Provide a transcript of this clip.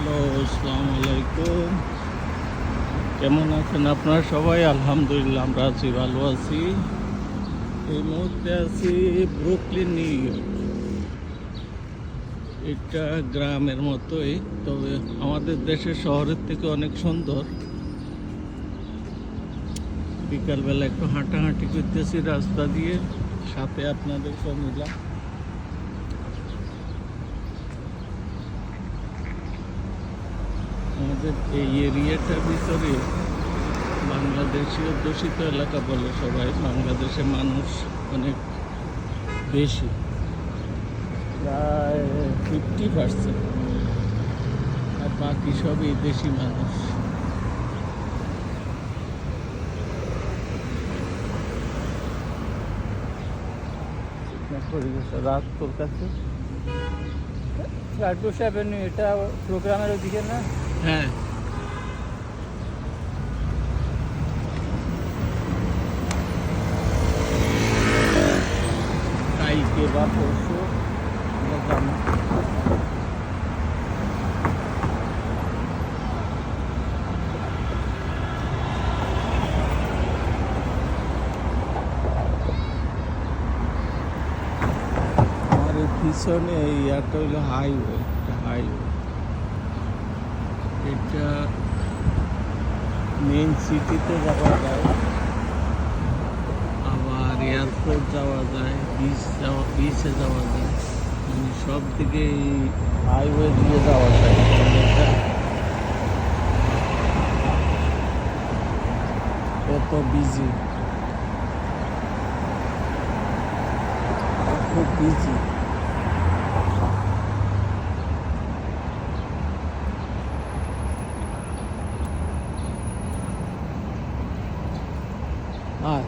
Hello, আসসালামু আলাইকুম। কেমন আছেন আপনারা সবাই? আলহামদুলিল্লাহ, আমরা আছি, ভালো আছি। এই মুহূর্তে আছি ব্রুকলিন, নিউ ইয়র্ক। এটা গ্রামের মতোই, তবে আমাদের দেশের শহরের থেকে অনেক সুন্দর। বিকালবেলা একটু হাঁটাহাঁটি করতেছি রাস্তা দিয়ে, সাথে আপনাদের সব মিলা। আমাদের এই এরিয়াটার ভিতরে বাংলাদেশি অধ্যুষিত এলাকা বলে সবাই। বাংলাদেশের মানুষ অনেক বেশি, প্রায় 50%, আর বাকি সবই দেশি মানুষ। রাত তোর কাছে 7 এটা প্রোগ্রামের ওদিকে না? হ্যাঁ, কালকে বা পরশু আমরা যাবো। আমার এই পিছনে এই ইয়ারটা হইলো হাইওয়ে। এটা মেইন সিটিতে যাওয়া যায়, আবার এয়ারপোর্ট যাওয়া যায়, বিচে যাওয়া যায়, মানে সব দিকে এই হাইওয়ে দিয়ে যাওয়া যায়। এত বিজি, খুব বিজি। হ্যাঁ,